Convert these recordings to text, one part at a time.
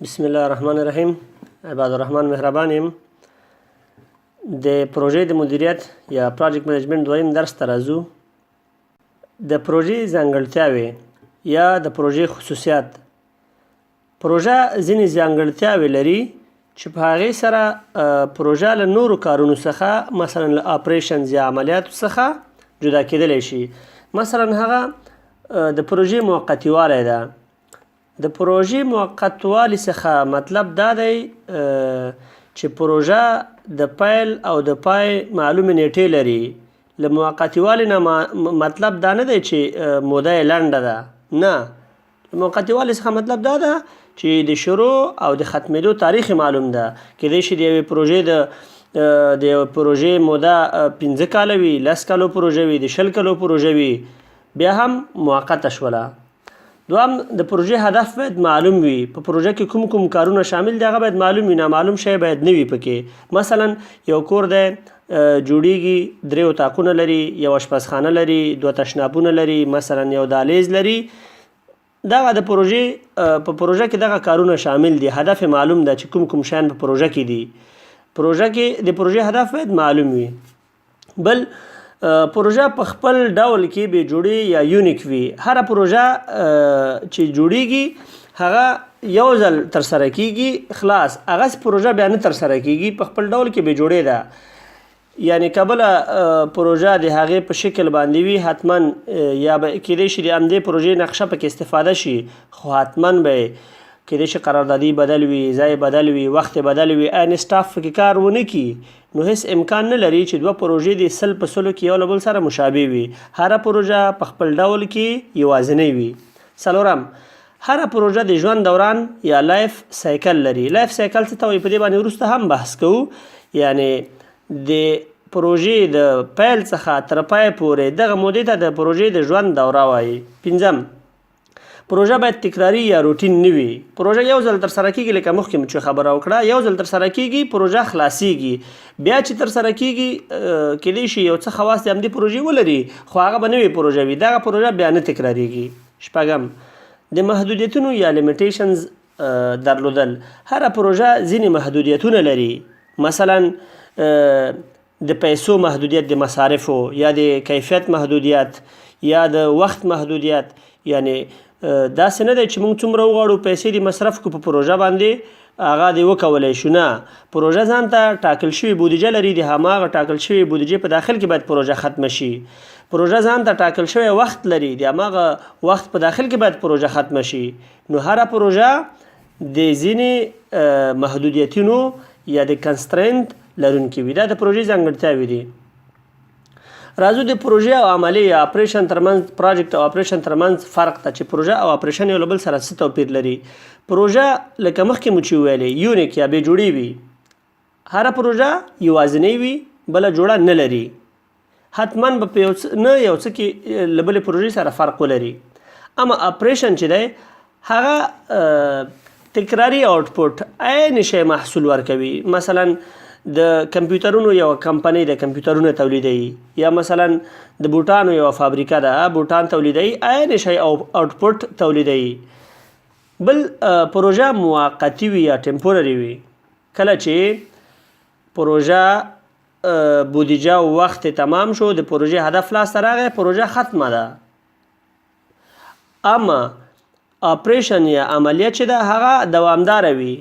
بسم الله الرحمن الرحیم. عباد الرحمن مهربان یم. د پروژې د مدیریت یا پروجیکټ منیجمنت دویم درس ته راځو. د پروژې ځانګړتیاوې یا د پروژې خصوصیات. پروژه ځینې ځانګړتیاوې لري چې په هغې سره پروژه له نورو کارونو څخه مثلا له اپریشنز یا عملیاتو څخه جدا کېدلی شي. مثلا هغه د پروژې موقتي والی ده. د پروژې موقتوالي څخه مطلب دا دی چې پروژه د پیل او د پای معلومې نیټې لري. له موقتي والي نه مطلب دا نه دی چې موده یې لنډه ده، نه. له موقتي والي څخه مطلب دا ده چې د شروع او د ختمېدو تاریخ معلوم ده. کېدای شي د یوې پروژې د یوې پروژې موده 15 کاله وي، 10 کالو پروژه وي، د 20 کالو پروژه وي، بیا هم موقته شوله. دوام د پروژې هدف باید معلوم وي. په پروژه کې کوم کوم کارونه شامل دي هغه باید معلوم وي. نامعلوم شی باید نه وي پکې. مثلا یو کور دی جوړیږي، 3 اتاقونه لري، یو اشپزخانه لري، 2 تشنابونه لري، مثلا یو دهلیز لري. دغه د پروژې په پروژه کې دغه کارونه شامل دي. هدف معلوم ده چې کوم کوم شیان په پروژه کې دي. پروژه کې د پروژې هدف باید معلوم وي. بل پروژه په خپل ډول کې به جوړي یا یونیک وي. هر پروژه چې جوړیږي هغه یو ځل تر سره کیږي، خلاص. هغه پروژه بیا نه تر سره کیږي، په خپل ډول کې به جوړي ده. یعنی کبله پروژه د هغې په شکل باندې وي، حتما یا به کېدای شي د همدې پروژې نقشه پکې استفاده شي، خو حتما به کېدای شي قراردادي بدل وي، ځای بدل وي، وخت بدل وي، عین سټاف پکې کار ونه کړي. نو هیڅ امکان نه لري چې 2 پروژې د 100 په 100 کې یو له بل سره مشابه وي. هره پروژه په خپل ډول کې یوازینی وي. څلورم، هره پروژه د ژوند دوران یا لایف سایکل لري. لایف سایکل څه ته وایي په دې باندې وروسته هم بحث کوو. یعنی د پروژې د پیل څخه تر پای پورې دغه مودې ته د پروژې د ژوند دوره وایي. پنځم، پروژه باید تکراري یا روټین نه وي. پروژه یو ځل تر سره کیږي، لکه مخکې چې خبره وکړه، یو ځل تر سره کیږي، پروژه خلاصیږي. بیا چې تر سره کیږي کېدای شي یو څه خواص د همدې پروژې ولري، خو هغه به نوې پروژه وي. دغه پروژه بیا نه تکراریږي. شپږم، د محدودیتونو یا لیمیټیشنز درلودل. هره پروژه ځینې محدودیتونه لري. مثلا د پیسو محدودیت، د مصارفو، یا د کیفیت محدودیت، یا د وخت محدودیت. یعنی داسې نه دی چې موږ څومره وغواړو پیسې د مصرف کو په پروژه باندې هغه دی وکولی شو. نه، پروژه ځان ته ټاکل شوې بودیجه لري. د هماغه ټاکل شوې بودیجې په داخل کې باید پروژه ختمه شي. پروژه ځان ته ټاکل شوی وخت لري. د هماغه وخت په داخل کې باید پروژه ختمه شي. نو هره پروژه د ځینې محدودیتونو یا د کنسترینت لرونکي وي. دا د پروژې ځانګړتیاوې دي. راځو د پروژې او عملي یا اپریشن ترمنځ، پروجیکټ او اپریشن ترمنځ فرق ته، چې پروژه او اپریشن یو له بل سره څه توپیر لري. پروژه لکه مخکې مو چې ویلې یونیک یا بې جوړې وي. هره پروژه یوازینۍ وي، بله جوړه نه لري. حتما به په یو څه کې له بلې پروژې سره فرق ولري. اما اپریشن چې دی هغه تکراري آوټپوټ، عین شی محصول ورکوي. مثلا د کمپیوټرونو یو کمپنۍ د کمپیوټرونه تولیدوي، یا مثلا د بوټانو یو فابریکه ده بوټان تولیدوي، عین شی آوټپوټ تولیدوي. بل پروژه موقتي وي یا ټمپورري وي. کله چې پروژه بودیجه او وخت تمام شو، د پروژې هدف لاسته راغی، پروژه ختمه ده. اما اپریشن یا عملیه چې ده هغه دوامداره وي،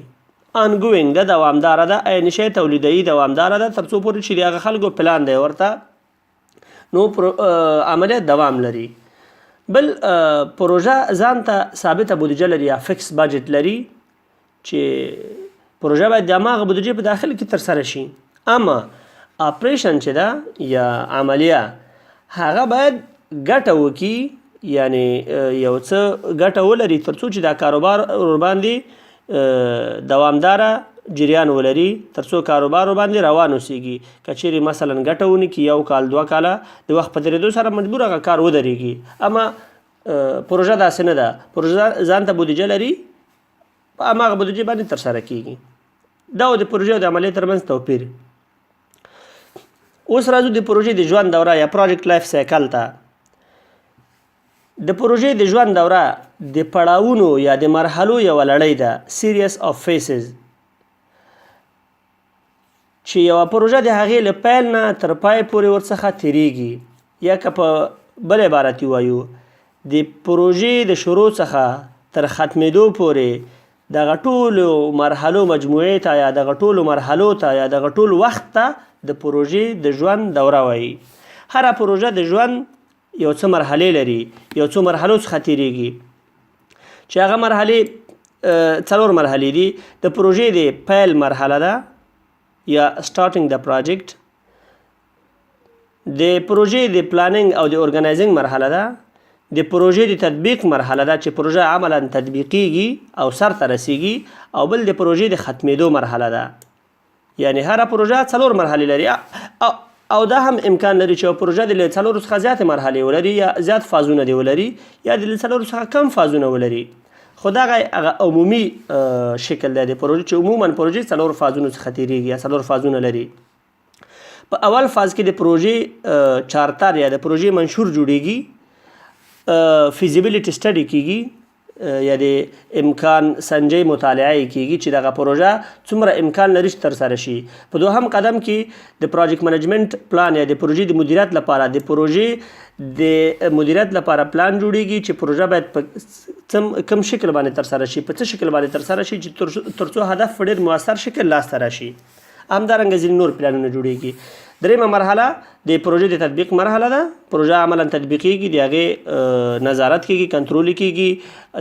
انګوینګ ده، دوامداره ده، عین شی تولیدوي، دوامداره ده، تر څو پورې چې د هغه خلکو پلان دی ورته، نو عملیه دوام لري. بل پروژه ځان ته ثابته بودیجه لري یا فکس باجټ لري، چې پروژه باید د هماغه بودیجې په داخل کې تر سره شي. اما اپریشن چې ده یا عملیه هغه باید ګټه وکړي، یعنی یو څه ګټه ولري تر څو چې دا کاروبار ورباندې دوامداره جریان ولري، تر څو کاروبار ورباندې روان اوسیږي. که چیرې مثلا ګټه ونه کړي، 1 کال 2 کاله د وخت په تېرېدو سره مجبور هغه کار ودرېږي. اما پروژه داسې نه ده. پروژه ځان ته بودیجه لري، په هماغه بودیجې باندې تر سره کیږي. دا د پروژې او د عملیې ترمنځ توپیر. اوس راځو د پروژې د ژوند دوره یا پروجیکټ لایف سایکل ته. د پروژې د ژوند دوره د پړاوونو یا د مرحلو یوه لړۍ ده سیریس آف فیسز چې یوه پروژه د هغې له پیل نه تر پای پورې ورڅخه تیریږي یا که په بل عبارت ووایو د پروژې د شروع څخه تر ختمېدو پورې دغه ټولو مرحلو مجموعې ته یا دغه ټولو مرحلو ته یا دغه ټول وخت ته د پروژې د ژوند دوره وایي. هره پروژه د ژوند یو څه مرحلې لري، یو څو مرحلو څخه تیریږي چې هغه مرحلې 4 مرحلې دي. د پروژې د پیل مرحله ده یا starting the project، د پروژې د پلانینګ او د ارګنایزینګ مرحله ده، د پروژې د تطبیق مرحله ده چې پروژه عملا تطبیقیږي او سر ته رسیږي، او بل د پروژې د ختمېدو مرحله ده. یعنی هره پروژه 4 مرحلې لري او دا هم امکان لري چې پروژه د 4 څخه زیاتې مرحلې ولري یا زیات فازونه دی ولري یا د 4 څخه کم فازونه ولري. خو دغه عمومي شکل دی د پروژې چې عموما پروژې 4 فازونو څخه تیریږي یا 4 فازونه لري. په اول فاز کې د پروژې چارتر یا د پروژې منشور جوړیږي، فیزیبیلیټي سټډي کیږي یا د امکان سنجۍ مطالعه کیږي چې دغه پروژه څومره امکان لري چې ترسره شي. په دوهم قدم کې د پروجیکټ منیجمنت پلان یا د پروژې د مدیریت لپاره د پروژې د مدیریت لپاره پلان جوړیږي چې پروژه باید په کم شکل باندې ترسره شي، په څه شکل باندې ترسره شي چې ترڅو هدف په ډېر مؤثر شکل لاسته راشي. همدارنګه ځینې نور پلانونه جوړیږي. دریمه مرحله د پروژې د تطبیق مرحله ده. پروژه عملا تطبیقیږي، د هغې نظارت کیږي، کنټرول کیږي،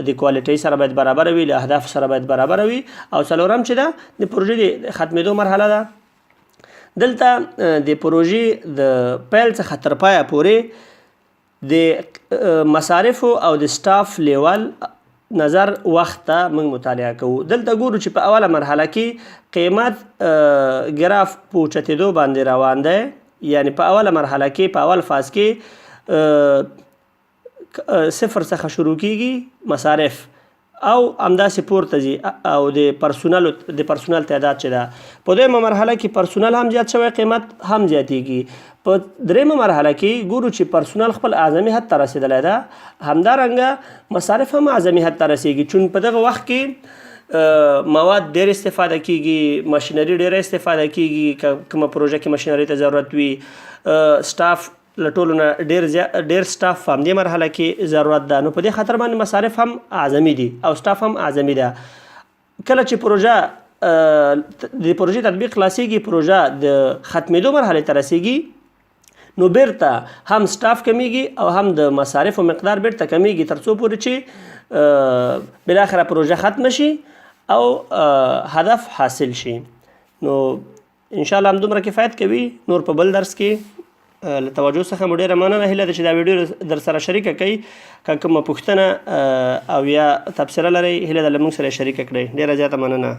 د کوالټۍ سره باید برابر وي، له اهداف سره باید برابر وي. او څلورم چې ده د پروژې د ختمېدو مرحله ده. دلته د پروژې د پیل څخه تر پایه پورې د مصارفو او د سټاف لیول نظر وخت ته موږ مطالعه کوو. دلته ګورو چې په اوله مرحله کې قیمت ګراف په اوچتېدو باندې روان دی. یعنی په اوله مرحله کې په اول فاز کې 0 څخه شروع کیږي مصارف او همداسې پورته ځي او د پرسونل تعداد چې ده. په دویمه مرحله کې پرسونل هم زیات شوی، قیمت هم زیاتیږي. په دریمه مرحله کې ګورو چې پرسونل خپل اعظمي حد ته رسېدلی ده، همدارنګه مصارف هم اعظمي حد ته رسیږي. چون په دغه وخت کې مواد ډېر استفاده کیږي، ماشینري ډېره استفاده کیږي، کومه پروژه کې ماشینري ته ضرورت وي، سټاف له ټولو نه ډېر سټاف په همدې مرحله کې ضرورت ده. نو په دې خاطر باندې مصارف هم اعظمي دي او سټاف هم اعظمي ده. کله چې پروژه د پروژې تطبیق خلاصیږي، پروژه د ختمېدو مرحلې ته رسیږي، نو بیرته هم سټاف کمیږي او هم د مصارفو مقدار بیرته کمیږي ترڅو پورې چې بالاخره پروژه ختم شي او هدف حاصل شي. نو انشاءالله همدومره کفایت کوي. نور په بل درس کې له توجه څخه مو ډېره مننه. هیله ده چې دا ویډیو در سره شریکه کړئ. که کومه پوښتنه او یا تبصره لرئ، هیله ده له موږ سره شریکه کړئ. ډېره زیاته مننه.